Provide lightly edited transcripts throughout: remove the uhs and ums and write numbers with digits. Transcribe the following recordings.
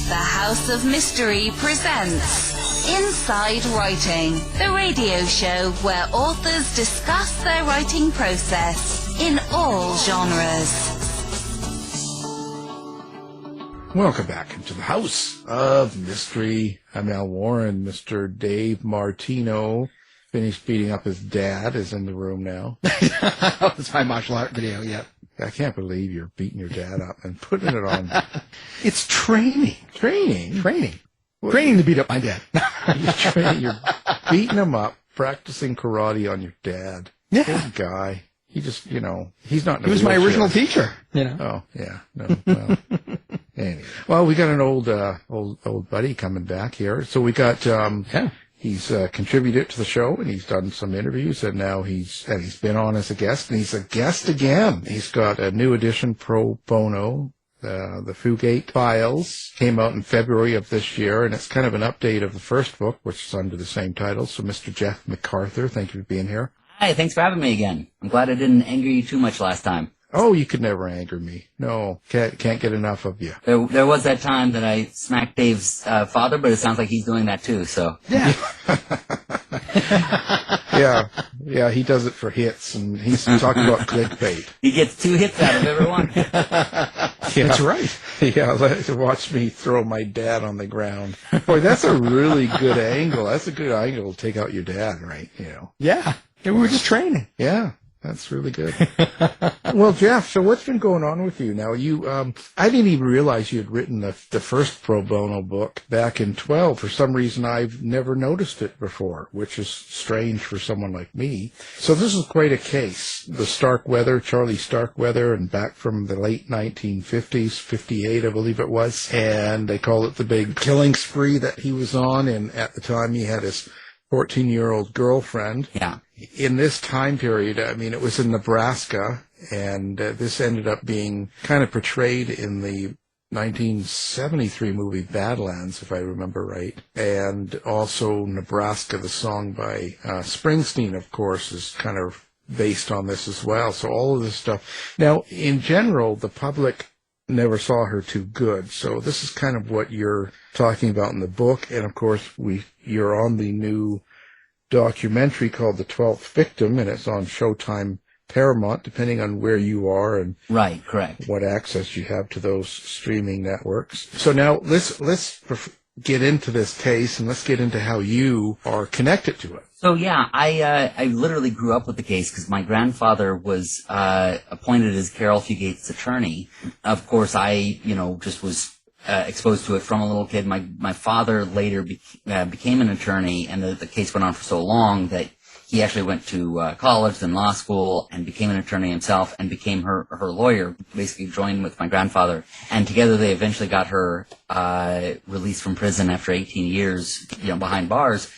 The House of Mystery presents Inside Writing, the radio show where authors discuss their writing process in all genres. Welcome back into the House of Mystery. I'm Al Warren. Mr. Dave Martino finished beating up his dad, is in the room now. It's my martial art video, yeah. I can't believe you're beating your dad up and putting it on. It's training. Training? Training to beat up my dad. You're beating him up, practicing karate on your dad. Yeah. Good guy. He just, he's not in a He was my wheelchair. original teacher, Oh, yeah. No, well. Anyway. Well, we got an old buddy coming back here. So we got, he's contributed to the show, and he's done some interviews, and now he's been on as a guest, and he's a guest again. He's got a new edition pro bono, the Fugate Files, came out in February of this year, and it's kind of an update of the first book, which is under the same title. So, Mr. Jeff McArthur, thank you for being here. Hi, thanks for having me again. I'm glad I didn't anger you too much last time. Oh, you could never anger me. No, can't get enough of you. There was that time that I smacked Dave's father, but it sounds like he's doing that too, so. Yeah. Yeah, he does it for hits, and he's talking about clickbait. He gets 2 hits out of every one. That's right. Yeah, watch me throw my dad on the ground. Boy, that's a really good angle. That's a good angle to take out your dad, right? Yeah. We were just training. Yeah. That's really good. Well, Jeff, so what's been going on with you now? I didn't even realize you had written the first pro bono book back in 2012. For some reason, I've never noticed it before, which is strange for someone like me. So this is quite a case. The Starkweather, Charlie Starkweather, and back from the late 1950s, 58, I believe it was. And they call it the big killing spree that he was on. And at the time, he had his 14-year-old girlfriend. Yeah. In this time period, I mean, it was in Nebraska, and this ended up being kind of portrayed in the 1973 movie Badlands, if I remember right. And also Nebraska, the song by Springsteen, of course, is kind of based on this as well. So all of this stuff. Now, in general, the public never saw her too good. So this is kind of what you're talking about in the book. And, of course, you're on the new documentary called The 12th Victim, and it's on Showtime Paramount, depending on where you are and Right, correct. what access you have to those streaming networks. So now let's get into this case, and let's get into how you are connected to it. So yeah, I literally grew up with the case because my grandfather was appointed as Caril Fugate's attorney. Of course, I just was exposed to it from a little kid. My father later became an attorney, and the case went on for so long that he actually went to college, then law school, and became an attorney himself, and became her lawyer. Basically, joined with my grandfather, and together they eventually got her released from prison after 18 years, behind bars.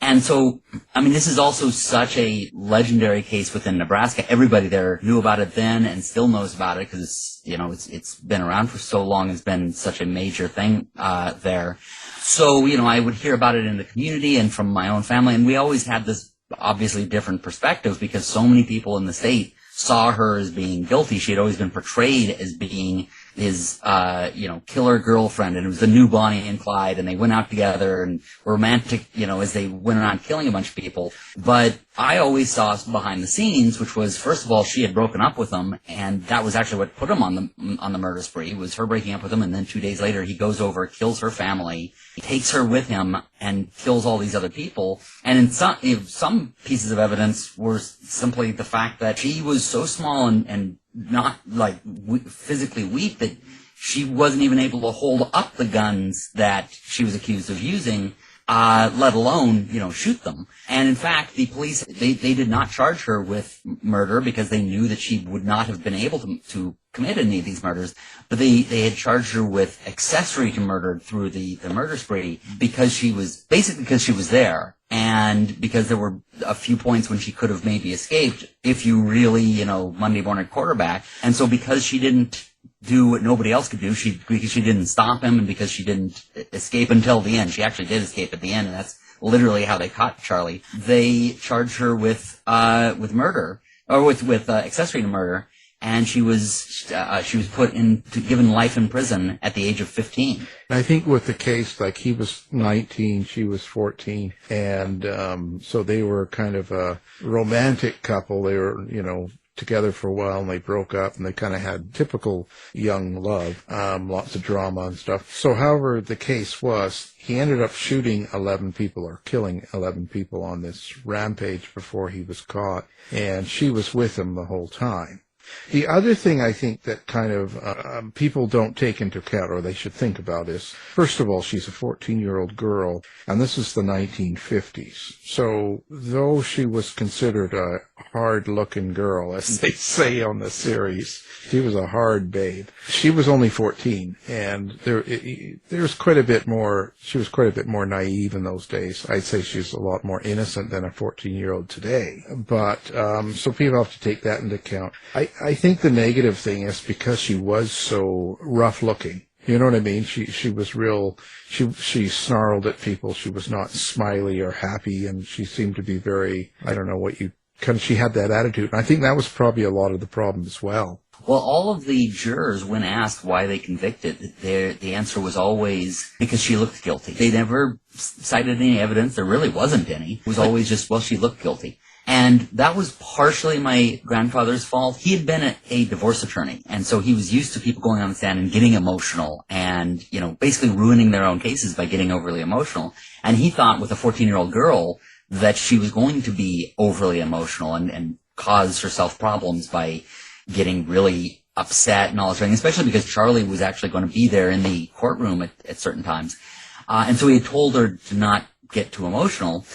And so, I mean, this is also such a legendary case within Nebraska. Everybody there knew about it then and still knows about it because, it's been around for so long. It's been such a major thing there. So, I would hear about it in the community and from my own family. And we always had this obviously different perspective because so many people in the state saw her as being guilty. She had always been portrayed as being his, killer girlfriend, and it was the new Bonnie and Clyde, and they went out together and were romantic, as they went around killing a bunch of people. But I always saw behind the scenes, which was, first of all, she had broken up with him, and that was actually what put him on the murder spree, was her breaking up with him, and then 2 days later he goes over, kills her family, takes her with him, and kills all these other people. And in some pieces of evidence were simply the fact that she was so small and not physically weak that she wasn't even able to hold up the guns that she was accused of using, let alone, shoot them. And in fact, the police, they did not charge her with murder because they knew that she would not have been able to commit any of these murders, but they had charged her with accessory to murder through the murder spree because she was there. And because there were a few points when she could have maybe escaped if you really, Monday morning quarterback. And so because she didn't do what nobody else could do, because she didn't stop him and because she didn't escape until the end, she actually did escape at the end, and that's literally how they caught Charlie. They charged her with murder, or with accessory to murder. and she was given life in prison at the age of 15. I think with the case, like he was 19, she was 14, and so they were kind of a romantic couple. They were, together for a while, and they broke up, and they kind of had typical young love, lots of drama and stuff. So however the case was, he ended up shooting 11 people or killing 11 people on this rampage before he was caught, and she was with him the whole time. The other thing I think that kind of people don't take into account, or they should think about, is, first of all, she's a 14-year-old girl, and this is the 1950s. So though she was considered a hard-looking girl, as they say on the series, she was a hard babe. She was only 14, and there's quite a bit more. She was quite a bit more naive in those days. I'd say she's a lot more innocent than a 14-year-old today. But so people have to take that into account. I think the negative thing is because she was so rough-looking. You know what I mean? She was real. She snarled at people. She was not smiley or happy, and she seemed to be very. I don't know what you. She had that attitude, and I think that was probably a lot of the problem as well. Well, all of the jurors, when asked why they convicted, the answer was always because she looked guilty. They never cited any evidence. There really wasn't any. It was always just, well, she looked guilty. And that was partially my grandfather's fault. He had been a divorce attorney, and so he was used to people going on the stand and getting emotional and, basically ruining their own cases by getting overly emotional. And he thought with a 14-year-old girl that she was going to be overly emotional and cause herself problems by getting really upset and all this thing, especially because Charlie was actually going to be there in the courtroom at certain times. And so he had told her to not get too emotional.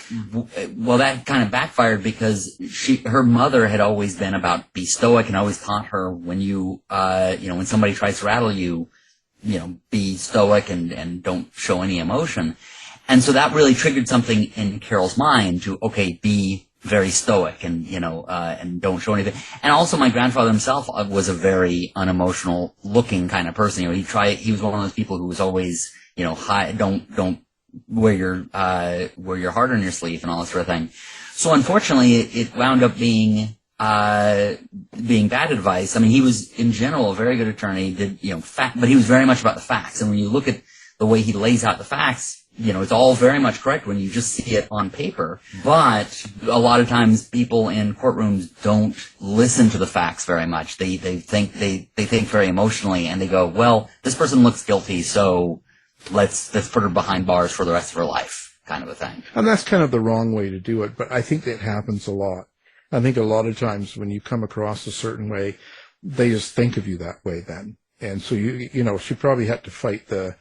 Well, that kind of backfired because her mother had always been about be stoic and always taught her when when somebody tries to rattle you, be stoic and don't show any emotion. And so that really triggered something in Caril's mind to, be very stoic and, and don't show anything. And also my grandfather himself was a very unemotional looking kind of person. He was one of those people who was always, high, don't wear your heart on your sleeve and all that sort of thing. So unfortunately it wound up being bad advice. I mean, he was in general a very good attorney, but he was very much about the facts. And when you look at the way he lays out the facts, it's all very much correct when you just see it on paper. But a lot of times people in courtrooms don't listen to the facts very much. They think very emotionally, and they go, well, this person looks guilty, so let's put her behind bars for the rest of her life, kind of a thing. And that's kind of the wrong way to do it, but I think that happens a lot. I think a lot of times when you come across a certain way, they just think of you that way then. And so she probably had to fight the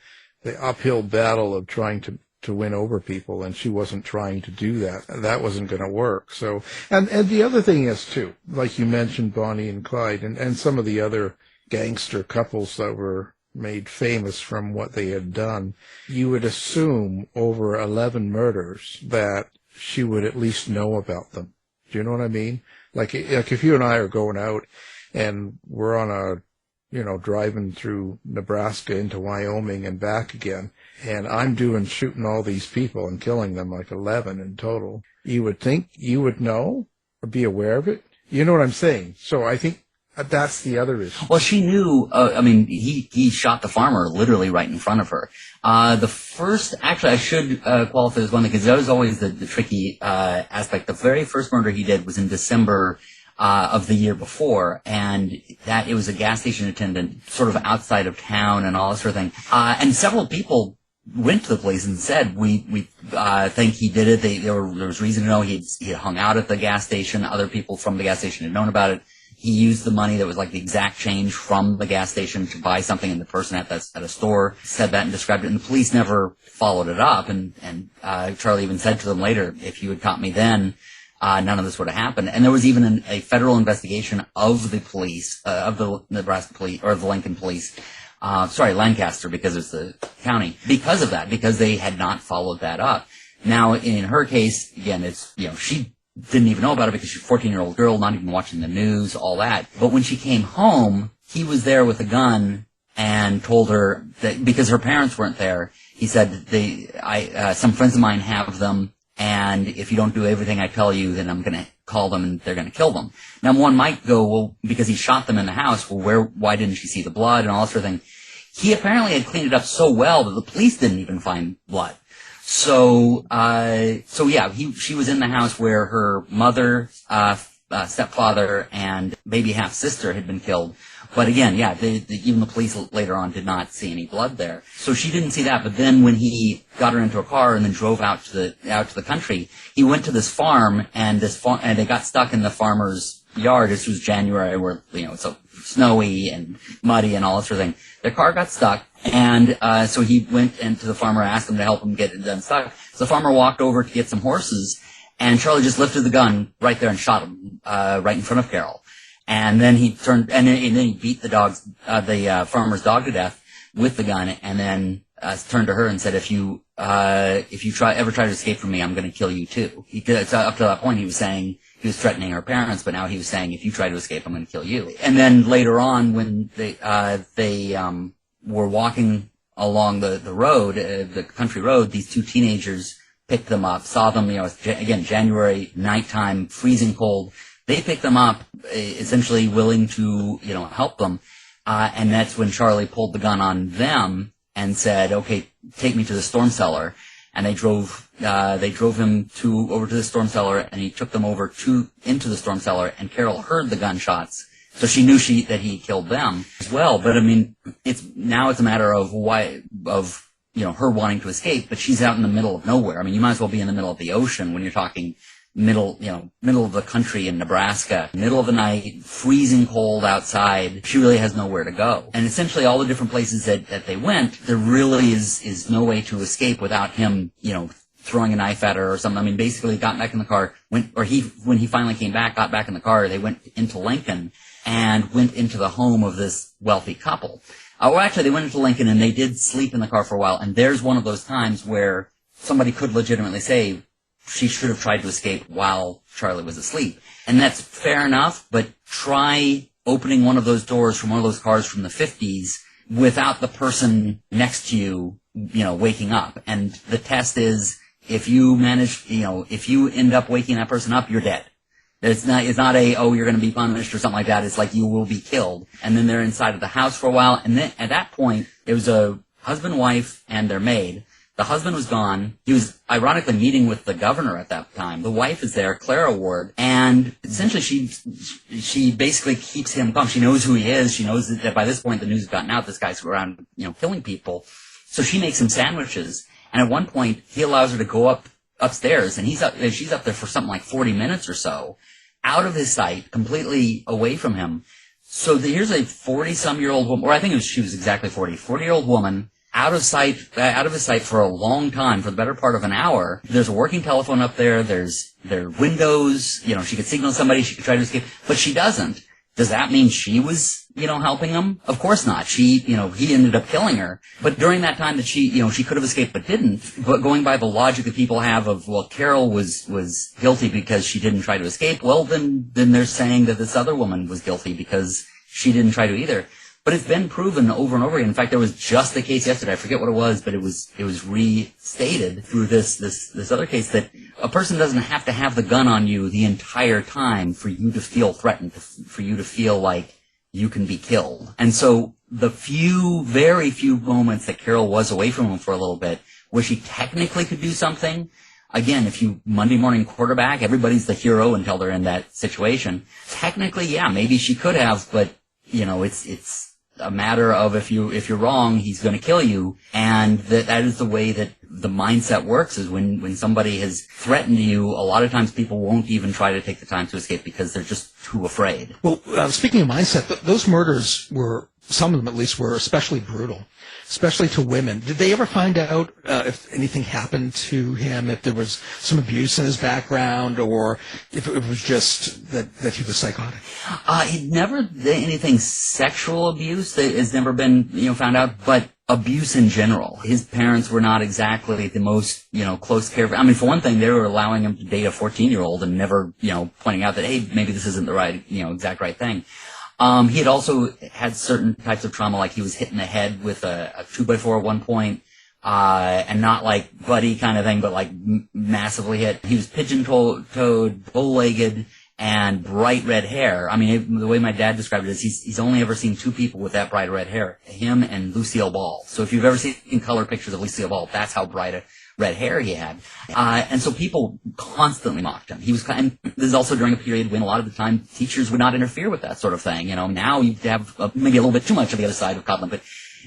uphill battle of trying to win over people, and she wasn't trying to do that. That wasn't going to work. So, and the other thing is too, like you mentioned, Bonnie and Clyde, and some of the other gangster couples that were made famous from what they had done, you would assume over 11 murders that she would at least know about them. Do you know what I mean? Like if you and I are going out and we're on driving through Nebraska into Wyoming and back again, and I'm shooting all these people and killing them, like 11 in total, you would think you would know or be aware of it. You know what I'm saying? So I think that's the other issue. Well, she knew, he shot the farmer literally right in front of her. I should qualify this one because that was always the tricky aspect. The very first murder he did was in December of the year before, and that it was a gas station attendant sort of outside of town and all this sort of thing. And several people went to the police and said, we think he did it. There was reason to know he had hung out at the gas station. Other people from the gas station had known about it. He used the money that was like the exact change from the gas station to buy something, and the person at a store said that and described it, and the police never followed it up. And Charlie even said to them later, if you had caught me then, none of this would have happened. And there was even a federal investigation of the police, of the Nebraska police, or the Lincoln police, Lancaster, because it's the county, because of that, because they had not followed that up. Now, in her case, again, it's, she didn't even know about it because she's a 14-year-old girl, not even watching the news, all that. But when she came home, he was there with a gun and told her that because her parents weren't there, he said, some friends of mine have them, and if you don't do everything I tell you, then I'm going to call them and they're going to kill them. Now, one might go, well, because he shot them in the house, well, why didn't she see the blood and all that sort of thing? He apparently had cleaned it up so well that the police didn't even find blood. So yeah, she was in the house where her mother, stepfather, and maybe half-sister had been killed. But again, yeah, even the police later on did not see any blood there. So she didn't see that. But then when he got her into a car and then drove out to the country, he went to this farm, and they got stuck in the farmer's yard. This was January, where it's so snowy and muddy and all that sort of thing. Their car got stuck, and so he went into the farmer, asked him to help him get it unstuck. So the farmer walked over to get some horses, and Charlie just lifted the gun right there and shot him right in front of Caril. And then he turned, and then he beat the farmer's dog to death with the gun, and then turned to her and said, "If you ever try to escape from me, I'm going to kill you too." Up to that point, he was saying he was threatening her parents, but now he was saying, "If you try to escape, I'm going to kill you." And then later on, when they were walking along the road, the country road, these two teenagers picked them up, saw them, again, January, nighttime, freezing cold. They picked them up, essentially willing to, help them. And that's when Charlie pulled the gun on them and said, "Okay, take me to the storm cellar." And they drove him over to the storm cellar, and he took them into the storm cellar, and Caril heard the gunshots. So she knew that he killed them as well. But I mean, it's a matter of her wanting to escape, but she's out in the middle of nowhere. I mean, you might as well be in the middle of the ocean when you're talking middle of the country in Nebraska, middle of the night, freezing cold outside. She really has nowhere to go. And essentially all the different places that they went, there really is no way to escape without him, throwing a knife at her or something. I mean, basically got back in the car, when he finally came back, got back in the car, they went into Lincoln and went into the home of this wealthy couple. Well, actually, they went into Lincoln and they did sleep in the car for a while. And there's one of those times where somebody could legitimately say, she should have tried to escape while Charlie was asleep. And that's fair enough, but try opening one of those doors from one of those cars from the 50s without the person next to you, waking up. And the test is, if you end up waking that person up, you're dead. It's not you're going to be punished or something like that. It's like you will be killed. And then they're inside of the house for a while. And then at that point, it was a husband, wife, and their maid. The husband was gone. He was ironically meeting with the governor at that time. The wife is there, Clara Ward, and essentially she basically keeps him calm. She knows who he is. She knows that by this point the news has gotten out. This guy's around, killing people. So she makes him sandwiches. And at one point, he allows her to go upstairs, and she's up there for something like 40 minutes or so, out of his sight, completely away from him. So here's a 40-some-year-old woman, or I think she was exactly 40-year-old woman, out of his sight for a long time, for the better part of an hour. There's a working telephone up there. There are windows. She could signal somebody. She could try to escape, but she doesn't. Does that mean she was, helping him? Of course not. He ended up killing her. But during that time that she could have escaped but didn't. But going by the logic that people have of, well, Caril was guilty because she didn't try to escape. Well, then they're saying that this other woman was guilty because she didn't try to either. But it's been proven over and over again. In fact, there was just a case yesterday. I forget what it was, but it was restated through this other case that a person doesn't have to have the gun on you the entire time for you to feel threatened, for you to feel like you can be killed. And so the very few moments that Caril was away from him for a little bit, where she technically could do something, again, if you Monday morning quarterback, everybody's the hero until they're in that situation. Technically, yeah, maybe she could have, but it's a matter of if you're wrong, he's going to kill you. And that is the way that the mindset works, is when somebody has threatened you, a lot of times people won't even try to take the time to escape because they're just too afraid. Well, speaking of mindset, those murders some of them at least, were especially brutal, especially to women. Did they ever find out if anything happened to him, if there was some abuse in his background, or if it was just that he was psychotic? He never did anything sexual abuse that has never been found out, but abuse in general. His parents were not exactly the most close care. I mean, for one thing, they were allowing him to date a 14-year-old and never pointing out that, hey, maybe this isn't the right exact right thing. He had also had certain types of trauma, like he was hit in the head with a 2x4 at one point. and not like buddy kind of thing, but like massively hit. He was pigeon-toed, bow-legged, and bright red hair. I mean, the way my dad described it is he's only ever seen two people with that bright red hair, him and Lucille Ball. So if you've ever seen color pictures of Lucille Ball, that's how bright a red hair he had. And so people constantly mocked him. And this is also during a period when a lot of the time teachers would not interfere with that sort of thing. Now you have maybe a little bit too much of the other side of Copland, but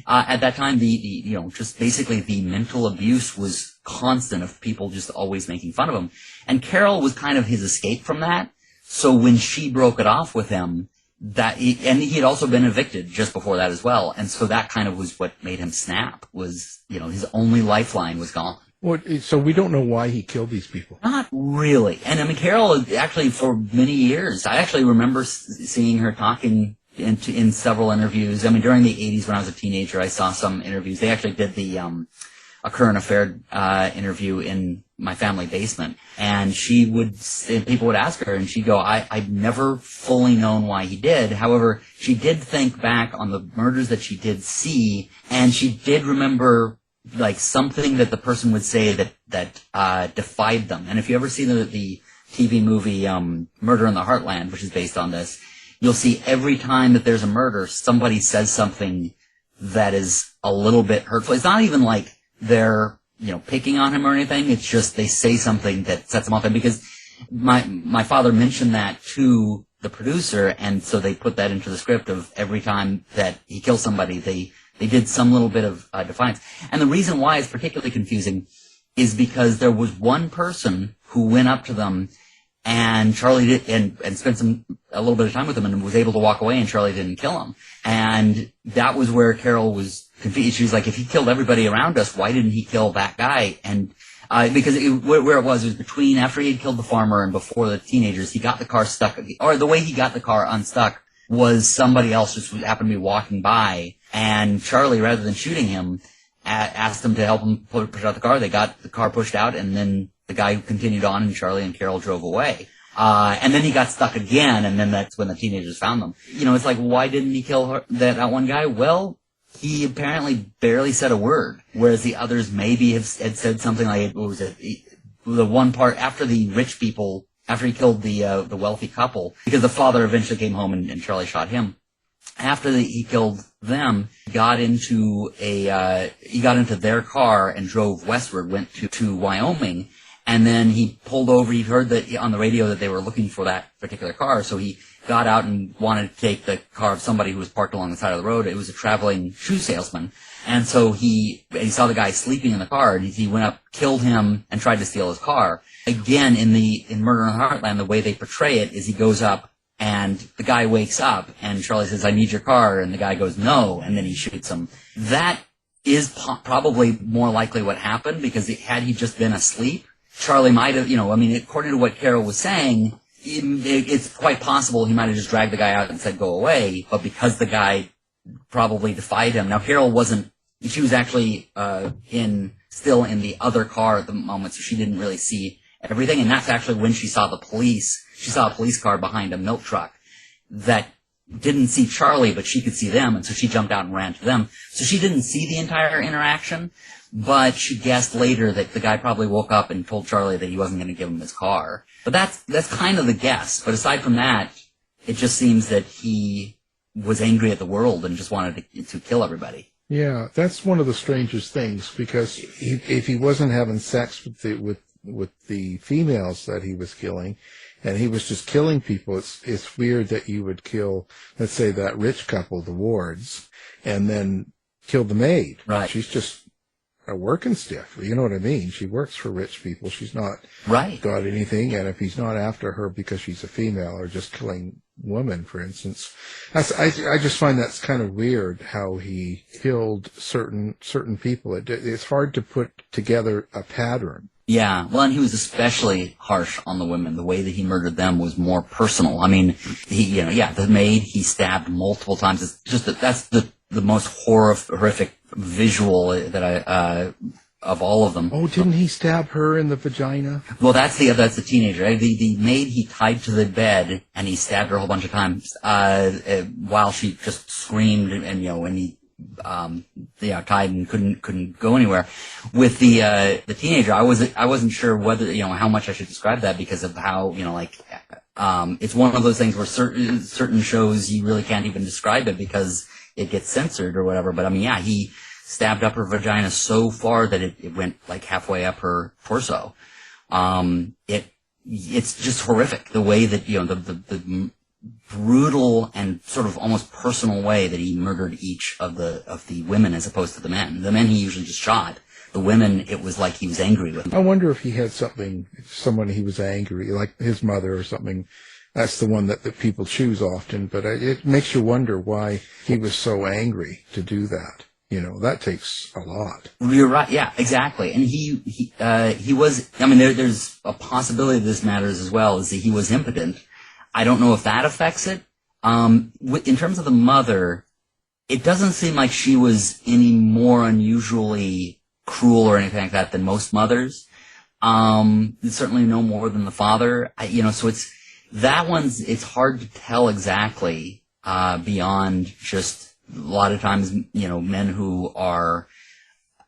at that time, just basically the mental abuse was constant of people just always making fun of him. And Caril was kind of his escape from that. So when she broke it off with him, and he had also been evicted just before that as well. And so that kind of was what made him snap, was, his only lifeline was gone. Well, so we don't know why he killed these people. Not really. And I mean, Caril, actually, for many years, I actually remember seeing her talking in several interviews. I mean, during the 80s when I was a teenager, I saw some interviews. They actually did the a current affair interview in my family basement, and people would ask her, and she'd go, I've never fully known why he did. However, she did think back on the murders that she did see, and she did remember like something that the person would say that defied them. And if you ever see the TV movie Murder in the Heartland, which is based on this, you'll see every time that there's a murder, somebody says something that is a little bit hurtful. It's not even like they're, picking on him or anything. It's just they say something that sets him off. And because my father mentioned that to the producer, and so they put that into the script of every time that he kills somebody, they did some little bit of defiance. And the reason why it's particularly confusing is because there was one person who went up to them, and Charlie did, and spent a little bit of time with him, and was able to walk away, and Charlie didn't kill him. And that was where Caril was confused. She was like, if he killed everybody around us, why didn't he kill that guy? And because where it was between after he had killed the farmer and before the teenagers, he got the car stuck, or the way he got the car unstuck was somebody else just happened to be walking by, and Charlie, rather than shooting him, asked him to help him push out the car. They got the car pushed out, and then the guy continued on, and Charlie and Caril drove away. And then he got stuck again, and then that's when the teenagers found them. It's like, why didn't he kill that one guy? Well, he apparently barely said a word, whereas the others maybe had said something like, what was it, the one part after the rich people, after he killed the wealthy couple, because the father eventually came home and Charlie shot him. After he killed them, he got into their car and drove westward, went to Wyoming. And then he pulled over. He heard that on the radio that they were looking for that particular car, so he got out and wanted to take the car of somebody who was parked along the side of the road. It was a traveling shoe salesman, and so he saw the guy sleeping in the car, and he went up, killed him, and tried to steal his car. Again, in Murder in the Heartland, the way they portray it is he goes up, and the guy wakes up, and Charlie says, "I need your car," and the guy goes, "No," and then he shoots him. That is probably more likely what happened, because had he just been asleep, Charlie might have, according to what Caril was saying, it's quite possible he might have just dragged the guy out and said, go away, but because the guy probably defied him. Now, Caril she was actually still in the other car at the moment, so she didn't really see everything, and that's actually when she saw the police. She saw a police car behind a milk truck that didn't see Charlie, but she could see them, and so she jumped out and ran to them. So she didn't see the entire interaction, but she guessed later that the guy probably woke up and told Charlie that he wasn't going to give him his car. But that's kind of the guess. But aside from that, it just seems that he was angry at the world and just wanted to kill everybody. Yeah, that's one of the strangest things, because if he wasn't having sex with the females that he was killing, and he was just killing people, it's weird that you would kill, let's say, that rich couple, the Wards, and then kill the maid. Right. She's just a working stiff. You know what I mean? She works for rich people. She's not got anything. And if he's not after her because she's a female or just killing women, for instance, I just find that's kind of weird how he killed certain people. It's hard to put together a pattern. Yeah, well, and he was especially harsh on the women. The way that he murdered them was more personal. I mean, the maid he stabbed multiple times. It's just that's the most horrific visual that I of all of them. Oh, didn't he stab her in the vagina? Well, that's the teenager. The maid he tied to the bed and he stabbed her a whole bunch of times while she just screamed and he tied and couldn't go anywhere. With the teenager, I wasn't sure whether, how much I should describe that because of how, it's one of those things where certain shows you really can't even describe it because it gets censored or whatever. But he stabbed up her vagina so far that it went like halfway up her torso. It's just horrific the way that, the brutal and sort of almost personal way that he murdered each of the women as opposed to the men. The men he usually just shot. The women, it was like he was angry with them. I wonder if he had someone he was angry, like his mother or something. That's the one that people choose often, but it makes you wonder why he was so angry to do that. That takes a lot. You're right. Yeah, exactly. And he was, there's a possibility this matters as well, is that he was impotent. I don't know if that affects it. In terms of the mother, it doesn't seem like she was any more unusually cruel or anything like that than most mothers. Certainly no more than the father. So it's hard to tell exactly, beyond just a lot of times, men who are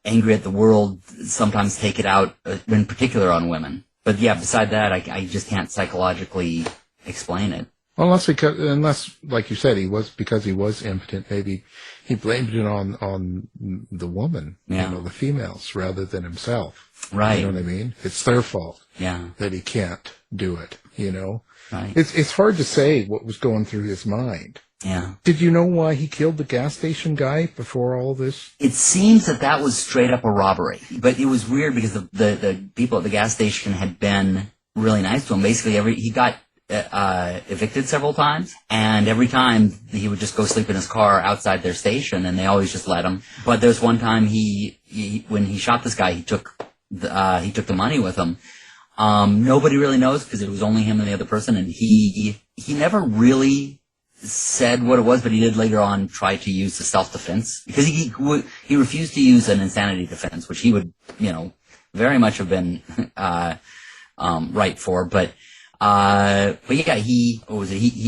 angry at the world sometimes take it out, in particular on women. But yeah, beside that, I just can't psychologically explain it. Unless, like you said, because he was impotent, maybe he blamed it on the woman, the females, rather than himself. Right. You know what I mean? It's their fault. Yeah. That he can't do it, Right. It's hard to say what was going through his mind. Yeah. Did you know why he killed the gas station guy before all this? It seems that was straight up a robbery. But it was weird because the people at the gas station had been really nice to him. Basically, he got evicted several times, and every time he would just go sleep in his car outside their station, and they always just let him. But there's one time when he shot this guy, he took the money with him. Nobody really knows because it was only him and the other person, and he never really said what it was, but he did later on try to use the self-defense because he refused to use an insanity defense, which he would very much have been right for, but yeah, he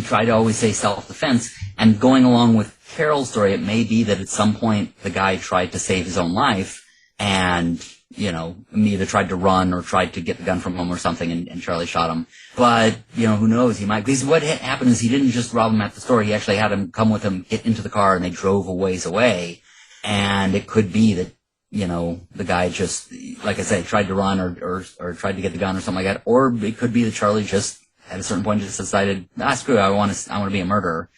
tried to always say self-defense. And going along with Caril's story, it may be that at some point the guy tried to save his own life and, either tried to run or tried to get the gun from him or something, and Charlie shot him. But, who knows, he might, because what happened is he didn't just rob him at the store, he actually had him come with him, get into the car, and they drove a ways away. And it could be that, the guy just, like I said, tried to run or tried to get the gun or something like that. Or it could be that Charlie just, at a certain point, just decided, screw it, I want to be a murderer.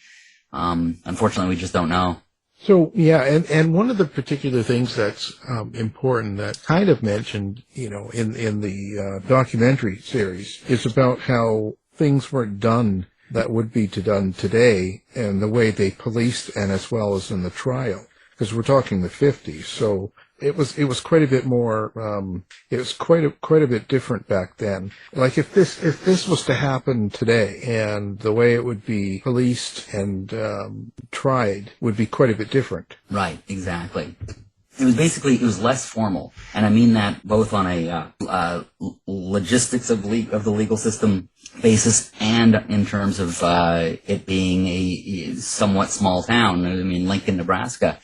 Unfortunately, we just don't know. So, yeah, and one of the particular things that's important that kind of mentioned, in the documentary series is about how things weren't done that would be done today and the way they policed and as well as in the trial. Because we're talking the 50s, so it was quite a bit more, it was quite a bit different back then. Like if this was to happen today, and the way it would be policed and tried would be quite a bit different. Right, exactly. It was less formal, and I mean that both on a logistics of the legal system basis and in terms of it being a somewhat small town. Lincoln, Nebraska.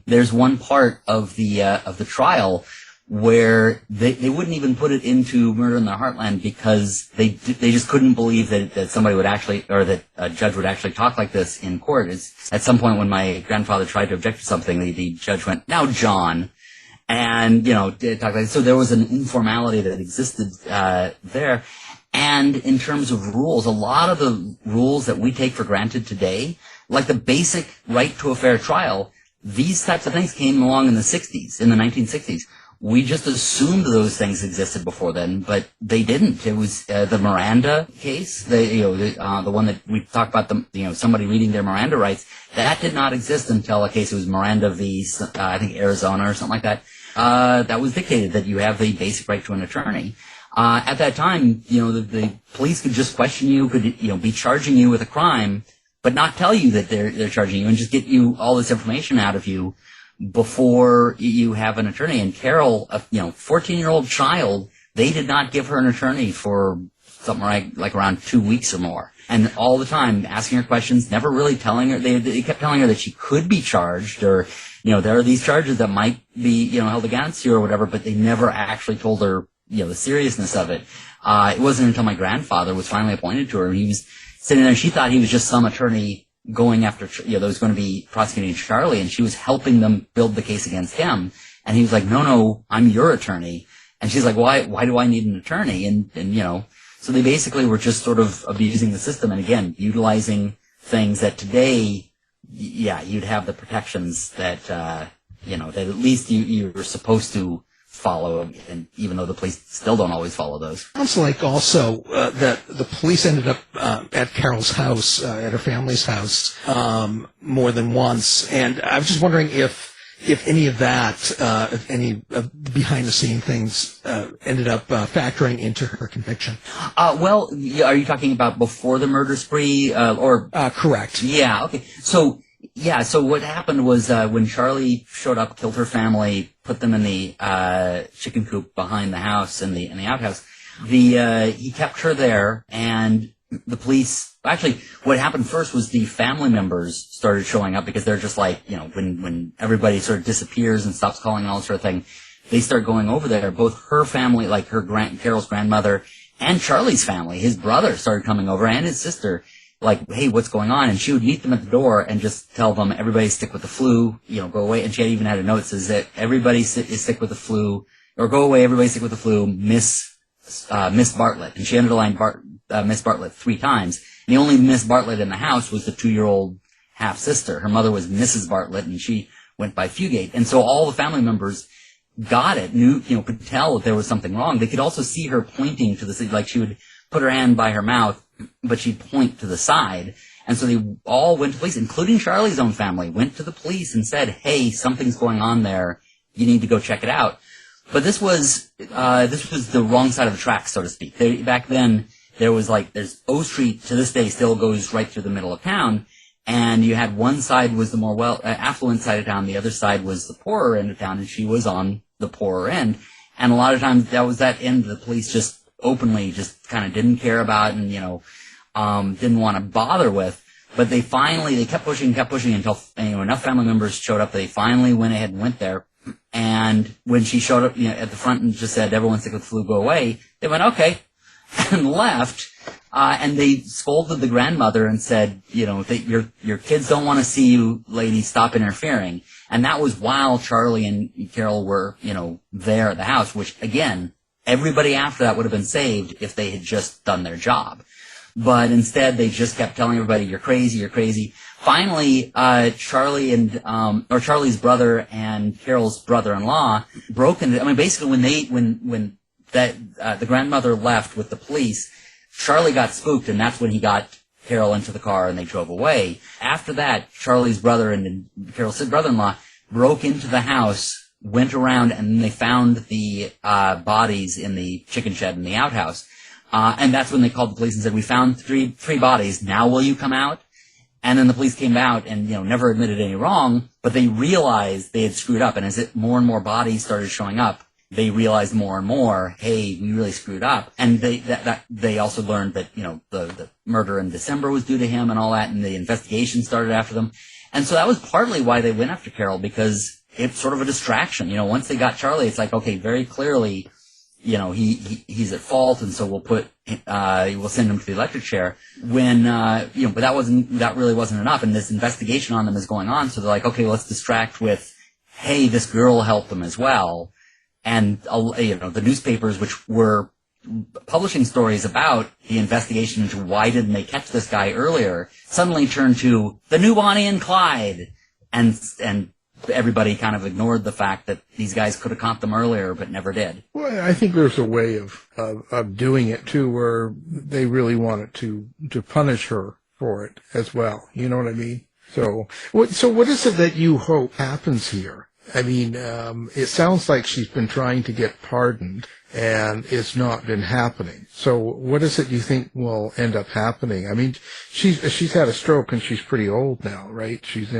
There's one part of the trial where they wouldn't even put it into Murder in the Heartland because they just couldn't believe that somebody would actually, or that a judge would actually talk like this in court. At some point when my grandfather tried to object to something, the judge went, "Now, John," and talk like this. So there was an informality that existed there. And in terms of rules, a lot of the rules that we take for granted today, like the basic right to a fair trial, these types of things came along in the 1960s. We just assumed those things existed before then, but they didn't. It was the Miranda case, the one that we talked about, somebody reading their Miranda rights. That did not exist until a case. It was Miranda v. I think Arizona or something like that. That was dictated that you have the basic right to an attorney. At that time, the police could just question you, could be charging you with a crime, but not tell you that they're charging you, and just get you all this information out of you before you have an attorney. And Caril, a 14-year-old child, they did not give her an attorney for something like around 2 weeks or more. And all the time asking her questions, never really telling her. They kept telling her that she could be charged, or, there are these charges that might be, held against you or whatever, but they never actually told her, the seriousness of it. It wasn't until my grandfather was finally appointed to her, and he was sitting there, she thought he was just some attorney going after, that was going to be prosecuting Charlie, and she was helping them build the case against him. And he was like, no, I'm your attorney. And she's like, why do I need an attorney? And so they basically were just sort of abusing the system, and again, utilizing things that today, you'd have the protections that, that at least you're supposed to follow, and even though the police still don't always follow those. Sounds like also that the police ended up at Caril's house, at her family's house, more than once, and I was just wondering if any of that, if any behind-the-scene things ended up factoring into her conviction. Well, are you talking about before the murder spree, or? Correct. Yeah, okay. So what happened was, when Charlie showed up, killed her family, put them in the, chicken coop behind the house, in the outhouse, he kept her there, and the police, actually, what happened first was the family members started showing up, because they're just like, when everybody sort of disappears and stops calling and all that sort of thing, they start going over there. Both her family, like Carol's grandmother, and Charlie's family, his brother, started coming over, and his sister, like, hey, what's going on? And she would meet them at the door and just tell them, everybody stick with the flu, go away. And she had even had a note that says that everybody is sick with the flu, or go away, everybody sick with the flu, Miss Bartlett. And she underlined Miss Bartlett 3 times. And the only Miss Bartlett in the house was the 2-year-old half-sister. Her mother was Mrs. Bartlett, and she went by Fugate. And so all the family members got it, knew, could tell that there was something wrong. They could also see her pointing to the, like she would put her hand by her mouth, but she'd point to the side. And so they all went to police, including Charlie's own family, went to the police and said, hey, something's going on there. You need to go check it out. But this was the wrong side of the tracks, so to speak. Back then, there's O Street to this day still goes right through the middle of town, and you had one side was the more affluent side of town, the other side was the poorer end of town, and she was on the poorer end. And a lot of times that was that end the police just openly just kind of didn't care about and, didn't want to bother with. But they kept pushing until, enough family members showed up. They finally went ahead and went there. And when she showed up, at the front and just said, everyone's sick with the flu, go away, they went, okay, and left. And they scolded the grandmother and said, that your kids don't want to see you, lady, stop interfering. And that was while Charlie and Caril were, there at the house, which again, everybody after that would have been saved if they had just done their job. But instead, they just kept telling everybody, you're crazy, you're crazy. Finally, Charlie's brother and Caril's brother-in-law broke into, basically when the grandmother left with the police, Charlie got spooked, and that's when he got Caril into the car and they drove away. After that, Charlie's brother and Caril's brother-in-law broke into the house, went around, and they found the bodies in the chicken shed in the outhouse. And that's when they called the police and said, we found three bodies. Now will you come out? And then the police came out and, never admitted any wrong, but they realized they had screwed up. And as more and more bodies started showing up, they realized more and more, hey, we really screwed up. And they also learned that, the murder in December was due to him and all that, and the investigation started after them. And so that was partly why they went after Caril, because it's sort of a distraction. Once they got Charlie, it's like, okay, very clearly, he's at fault, and so we'll send him to the electric chair. When, but that really wasn't enough, and this investigation on them is going on, so they're like, okay, let's distract with, hey, this girl helped them as well. And, the newspapers, which were publishing stories about the investigation into why didn't they catch this guy earlier, suddenly turned to the new Bonnie and Clyde, and everybody kind of ignored the fact that these guys could have caught them earlier, but never did. Well, I think there's a way of doing it too, where they really wanted to punish her for it as well. You know what I mean? So what is it that you hope happens here? I mean, it sounds like she's been trying to get pardoned, and it's not been happening. So what is it you think will end up happening? I mean, she's had a stroke and she's pretty old now, right? She's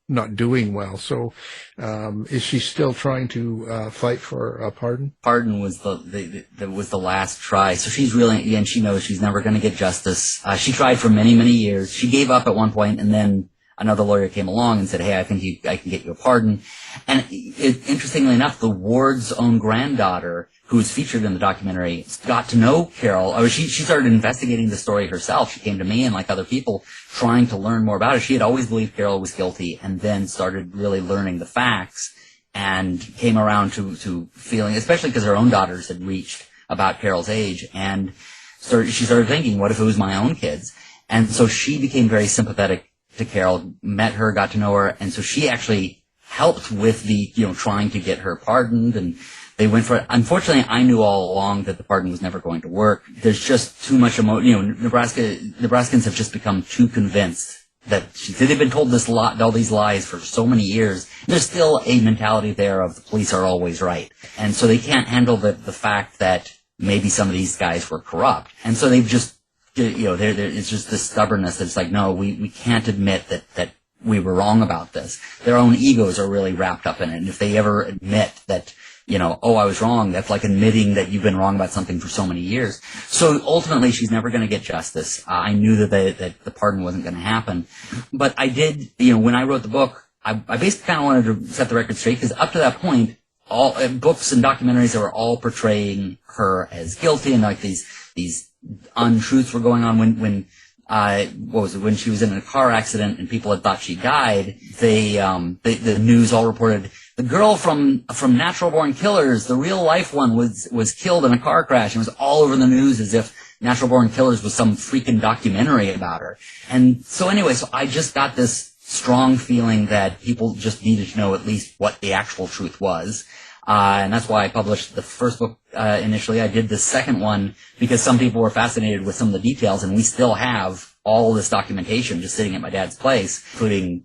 not doing well. So is she still trying to fight for a pardon? Pardon was the last try. So she's really, and she knows she's never going to get justice. She tried for many, many years. She gave up at one point, and then another lawyer came along and said, "Hey, I think I can get you a pardon." And interestingly enough, the ward's own granddaughter, who was featured in the documentary, got to know Caril. She started investigating the story herself. She came to me and like other people trying to learn more about it. She had always believed Caril was guilty, and then started really learning the facts and came around to feeling, especially because her own daughters had reached about Caril's age, and she started thinking, what if it was my own kids? And so she became very sympathetic to Caril, met her, got to know her, and so she actually helped with the, trying to get her pardoned, and they went for it. Unfortunately, I knew all along that the pardon was never going to work. There's just too much Nebraskans have just become too convinced that they've been told all these lies for so many years. There's still a mentality there of the police are always right. And so they can't handle the fact that maybe some of these guys were corrupt. And so they've just, it's just this stubbornness that's like, no, we can't admit that we were wrong about this. Their own egos are really wrapped up in it. And if they ever admit that, I was wrong, that's like admitting that you've been wrong about something for so many years. So ultimately, she's never going to get justice. I knew that the pardon wasn't going to happen. But I did, when I wrote the book, I basically kind of wanted to set the record straight, because up to that point, all books and documentaries that were all portraying her as guilty, and like these untruths were going on when when she was in a car accident and people had thought she died. The news all reported the girl from Natural Born Killers, the real life one, was killed in a car crash. It was all over the news as if Natural Born Killers was some freaking documentary about her. And so anyway, so I just got this strong feeling that people just needed to know at least what the actual truth was. And that's why I published the first book initially. I did the second one because some people were fascinated with some of the details, and we still have all this documentation just sitting at my dad's place, including,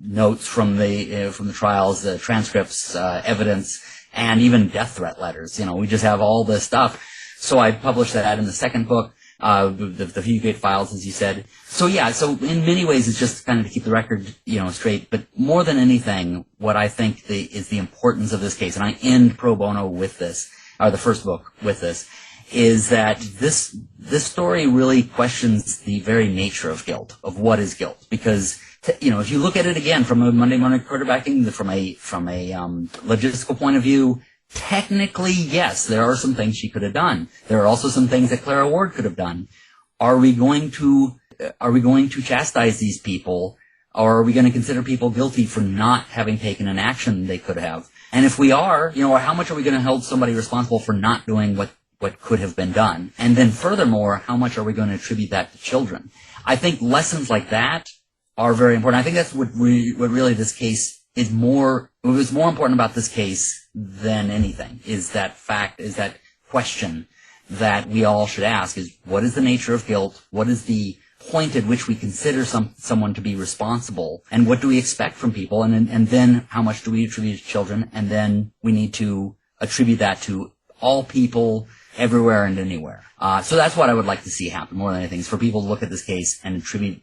notes from the trials, the transcripts, evidence, and even death threat letters. We just have all this stuff. So I published that in the second book. The Fugate files, as you said. So yeah, so in many ways it's just kind of to keep the record, straight. But more than anything, what I think is the importance of this case, and I end pro bono with this, or the first book with this, is that this story really questions the very nature of guilt, of what is guilt. Because, if you look at it again from a Monday morning quarterbacking, from a logistical point of view, technically, yes, there are some things she could have done. There are also some things that Clara Ward could have done. Are we going to chastise these people, or are we going to consider people guilty for not having taken an action they could have? And if we are, or how much are we going to hold somebody responsible for not doing what could have been done? And then furthermore, how much are we going to attribute that to children? I think lessons like that are very important. I think that's what really this case is more. What was more important about this case than anything is that question that we all should ask: is what is the nature of guilt? What is the point at which we consider someone to be responsible, and what do we expect from people? And then how much do we attribute to children? And then we need to attribute that to all people, everywhere and anywhere. So that's what I would like to see happen more than anything, is for people to look at this case and attribute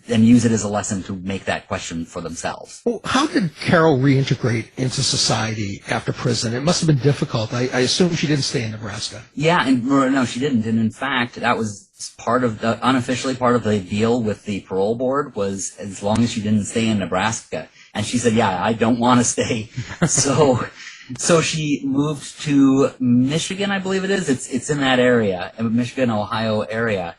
and use it as a lesson to make that question for themselves. Well, how did Caril reintegrate into society after prison? It must have been difficult. I assume she didn't stay in Nebraska. Yeah, no, she didn't. And in fact, that was unofficially part of the deal with the parole board, was as long as she didn't stay in Nebraska. And she said, yeah, I don't want to stay. So she moved to Michigan, I believe it is. It's in that area, Michigan, Ohio area.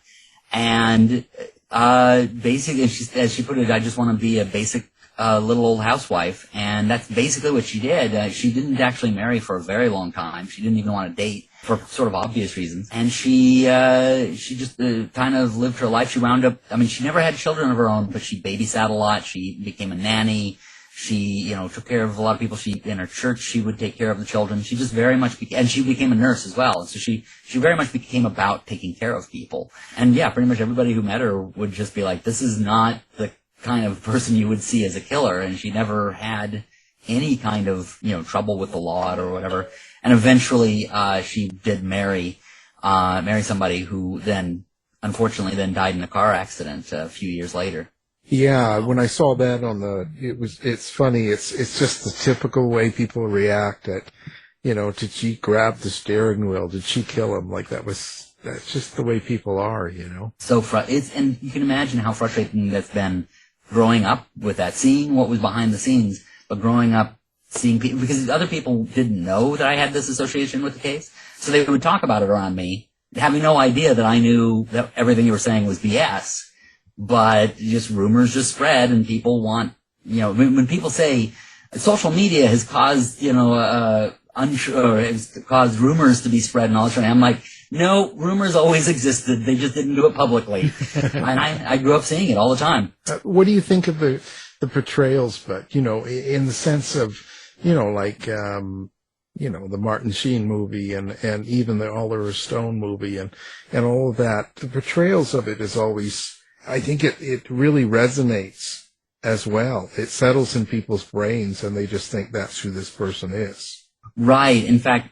And basically, as she put it, I just want to be a basic little old housewife. And that's basically what she did. She didn't actually marry for a very long time. She didn't even want to date, for sort of obvious reasons. And she just kind of lived her life. She wound up, she never had children of her own, but she babysat a lot. She became a nanny. She, took care of a lot of people. In her church, she would take care of the children. She just very much and she became a nurse as well. So she very much became about taking care of people. And yeah, pretty much everybody who met her would just be like, this is not the kind of person you would see as a killer, and she never had any kind of, trouble with the law or whatever. And eventually, she did marry somebody who then, unfortunately, then died in a car accident a few years later. Yeah, when I saw that it's funny. It's just the typical way people react at, did she grab the steering wheel? Did she kill him? Like that's just the way people are, So and you can imagine how frustrating that's been growing up with that, seeing what was behind the scenes, but growing up seeing people, because other people didn't know that I had this association with the case. So they would talk about it around me, having no idea that I knew that everything you were saying was BS. But just rumors just spread, and people want, when people say social media has caused, it's caused rumors to be spread and all that, I'm like, no, rumors always existed. They just didn't do it publicly. And I grew up seeing it all the time. What do you think of the portrayals, but, in the sense of, the Martin Sheen movie and even the Oliver Stone movie and all of that, the portrayals of it is always, I think it really resonates as well. It settles in people's brains and they just think that's who this person is. Right. In fact,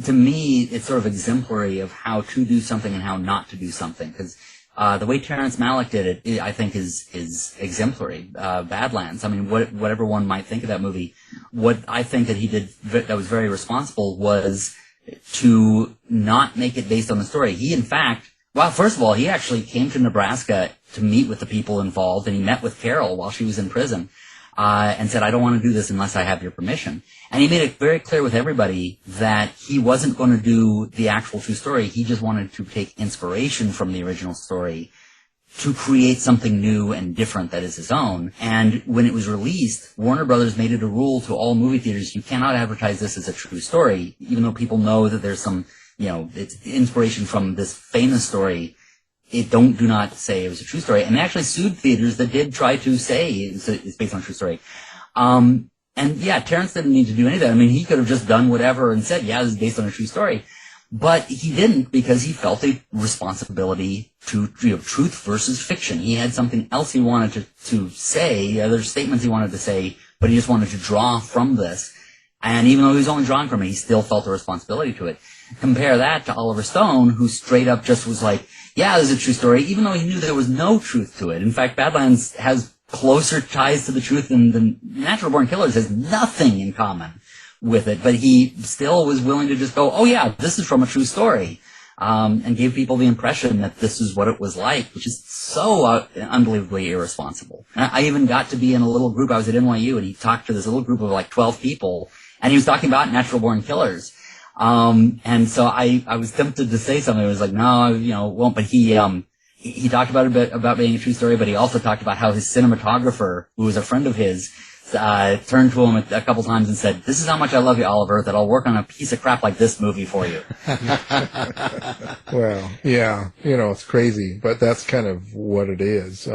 to me, it's sort of exemplary of how to do something and how not to do something. Because the way Terrence Malick did it, I think, is exemplary. Badlands. I mean, whatever one might think of that movie, what I think that he did that was very responsible was to not make it based on the story. He, in fact, well, first of all, he actually came to Nebraska to meet with the people involved, and he met with Caril while she was in prison, and said, I don't want to do this unless I have your permission. And he made it very clear with everybody that he wasn't going to do the actual true story. He just wanted to take inspiration from the original story to create something new and different that is his own. And when it was released, Warner Brothers made it a rule to all movie theaters, you cannot advertise this as a true story, even though people know that there's some, it's inspiration from this famous story. Do not say it was a true story. And they actually sued theaters that did try to say it's based on a true story. And yeah, Terrence didn't need to do any of that. I mean, he could have just done whatever and said, yeah, this is based on a true story. But he didn't, because he felt a responsibility to, truth versus fiction. He had something else he wanted to say, other statements he wanted to say, but he just wanted to draw from this. And even though he was only drawing from it, he still felt a responsibility to it. Compare that to Oliver Stone, who straight up just was like, yeah, this is a true story, even though he knew there was no truth to it. In fact, Badlands has closer ties to the truth than Natural Born Killers has nothing in common with it. But he still was willing to just go, oh yeah, this is from a true story, and gave people the impression that this is what it was like, which is so unbelievably irresponsible. And I even got to be in a little group. I was at NYU, and he talked to this little group of like 12 people, and he was talking about Natural Born Killers. And so I was tempted to say something. I was like, no, won't. But he talked about a bit about being a true story, but he also talked about how his cinematographer, who was a friend of his, turned to him a couple times and said, this is how much I love you, Oliver, that I'll work on a piece of crap like this movie for you. Well, yeah, it's crazy, but that's kind of what it is.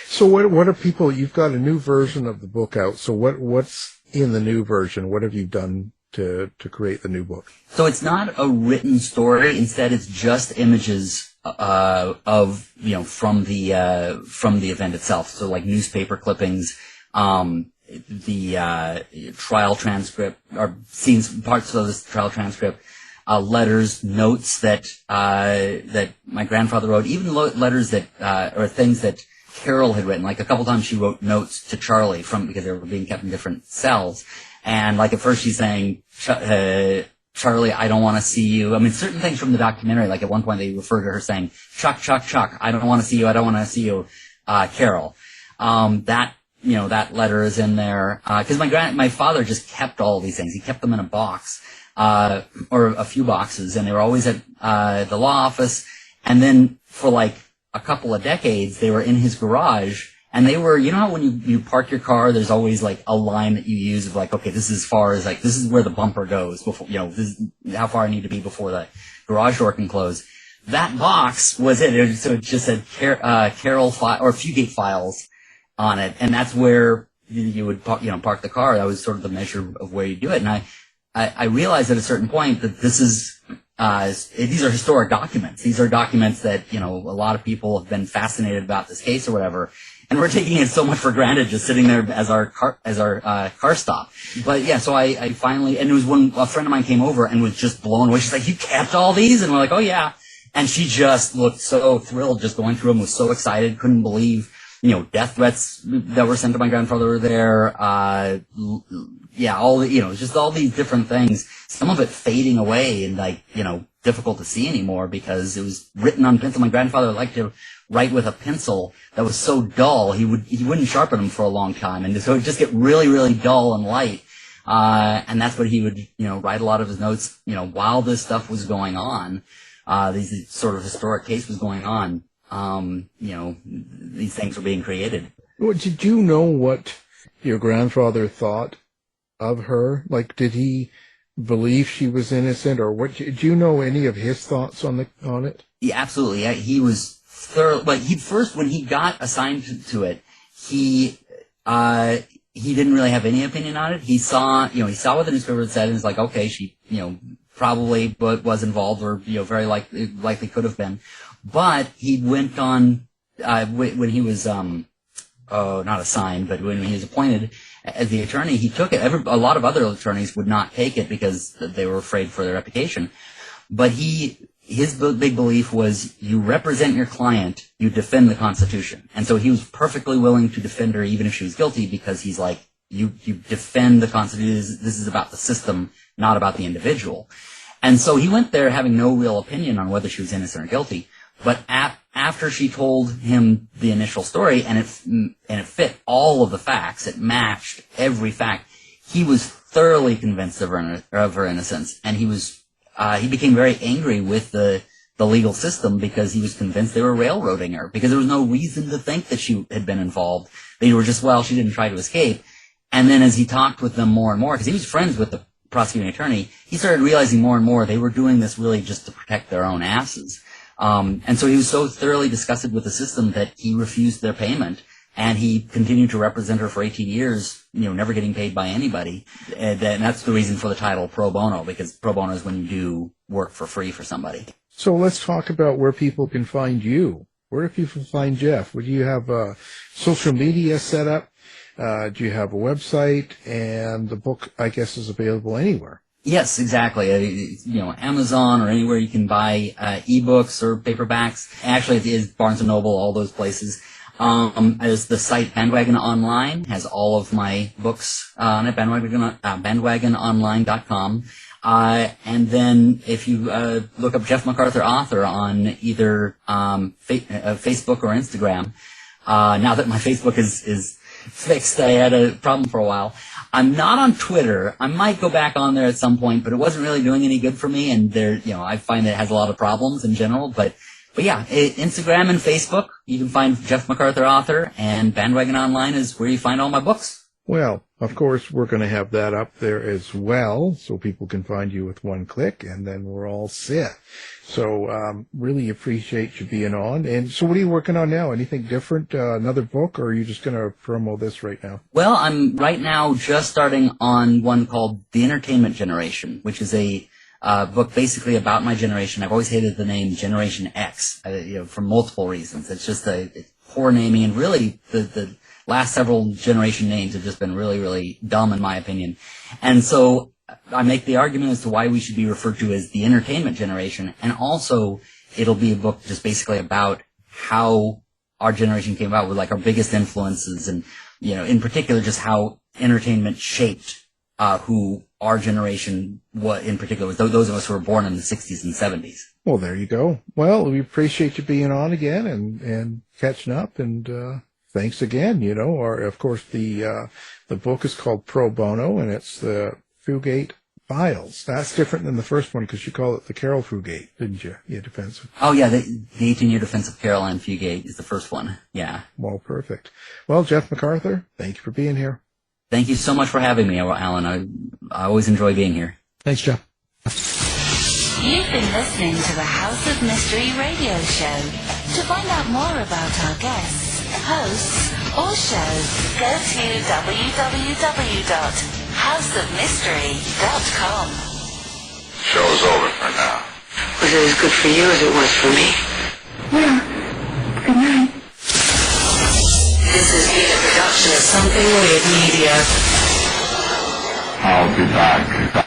So what are people, you've got a new version of the book out. So what's in the new version? What have you done to create the new book? So it's not a written story. Instead, it's just images of from the event itself. So like newspaper clippings, the trial transcript, or scenes, parts of this trial transcript, letters, notes that my grandfather wrote, even letters that or things that Caril had written. Like a couple times she wrote notes to Charlie because they were being kept in different cells. And like at first she's saying, Charlie, I don't want to see you. I mean, certain things from the documentary, like at one point they refer to her saying, Chuck, I don't want to see you. I don't want to see you, Caril. That letter is in there. Cause my father just kept all these things. He kept them in a box, or a few boxes, and they were always at, the law office. And then for like a couple of decades, they were in his garage. And they were, how when you park your car, there's always like a line that you use of like, okay, this is as far as like, this is where the bumper goes before, this is how far I need to be before the garage door can close. That box was it. So it just said Caril or Fugate files on it. And that's where you would, park the car. That was sort of the measure of where you do it. And I realized at a certain point that this is, these are historic documents. These are documents that, a lot of people have been fascinated about this case or whatever. And we're taking it so much for granted, just sitting there as our car stop. But yeah, so I finally, and it was when a friend of mine came over and was just blown away. She's like, "You kept all these?" And we're like, "Oh yeah." And she just looked so thrilled, just going through them, was so excited, couldn't believe, death threats that were sent to my grandfather were there. Just all these different things. Some of it fading away and difficult to see anymore because it was written on pencil. My grandfather liked to write with a pencil that was so dull he wouldn't sharpen them for a long time, and so it would just get really, really dull and light. And that's what he would write a lot of his notes while this stuff was going on. These sort of historic case was going on. These things were being created. Well, did you know what your grandfather thought of her? Like, did he believe she was innocent, or what? Did you know any of his thoughts on it? Yeah, absolutely. He was thorough. But when he got assigned to it, he didn't really have any opinion on it. He saw what the newspaper had said, and was like, okay, she, probably was involved, or very likely could have been. But he went on when he was not assigned, but when he was appointed as the attorney, he took it. A lot of other attorneys would not take it because they were afraid for their reputation. But his big belief was, you represent your client, you defend the Constitution. And so he was perfectly willing to defend her even if she was guilty, because he's like, you defend the Constitution. This is about the system, not about the individual. And so he went there having no real opinion on whether she was innocent or guilty. But after she told him the initial story, and it fit all of the facts, it matched every fact, he was thoroughly convinced of her innocence. And he became very angry with the legal system because he was convinced they were railroading her, because there was no reason to think that she had been involved. They were just, she didn't try to escape. And then as he talked with them more and more, because he was friends with the prosecuting attorney, he started realizing more and more they were doing this really just to protect their own asses. And so he was so thoroughly disgusted with the system that he refused their payment, and he continued to represent her for 18 years, never getting paid by anybody. And that's the reason for the title pro bono, because pro bono is when you do work for free for somebody. So let's talk about where people can find you. Where do people find Jeff? Would you have social media set up? Do you have a website? And the book, I guess, is available anywhere. Yes, exactly. Amazon or anywhere you can buy ebooks or paperbacks. Actually, it is Barnes & Noble, all those places. As the site Bandwagon Online has all of my books on it, bandwagononline.com. And then if you look up Jeff McArthur author on either Facebook or Instagram, now that my Facebook is fixed, I had a problem for a while. I'm not on Twitter. I might go back on there at some point, but it wasn't really doing any good for me, and I find that it has a lot of problems in general. But yeah, Instagram and Facebook, you can find Jeff McArthur author, and Bandwagon Online is where you find all my books. Well, of course, we're going to have that up there as well, so people can find you with one click, and then we're all set. So really appreciate you being on. And so what are you working on now? Anything different? Another book, or are you just going to promo this right now? Well, I'm right now just starting on one called The Entertainment Generation, which is a book basically about my generation. I've always hated the name Generation X, for multiple reasons. It's just it's poor naming, and really the last several generation names have just been really, really dumb in my opinion. And so I make the argument as to why we should be referred to as the entertainment generation, and also it'll be a book just basically about how our generation came about with our biggest influences, and in particular just how entertainment shaped who our generation in particular was, those of us who were born in the 60s and 70s. Well, there you go. Well, we appreciate you being on again and catching up, and thanks again. Of course the book is called Pro Bono, and it's the Fugate Files. That's different than the first one because you call it the Caril Fugate, didn't you? Yeah, defense. Oh, yeah, the 18-year defense of Caril and Fugate is the first one. Yeah. Well, perfect. Well, Jeff McArthur, thank you for being here. Thank you so much for having me, Alan. I always enjoy being here. Thanks, Jeff. You've been listening to the House of Mystery radio show. To find out more about our guests, hosts, or shows, go to www.houseofmystery.com. Show's over for now. Was it as good for you as it was for me? Well, good night. Something Weird Media. I'll be back.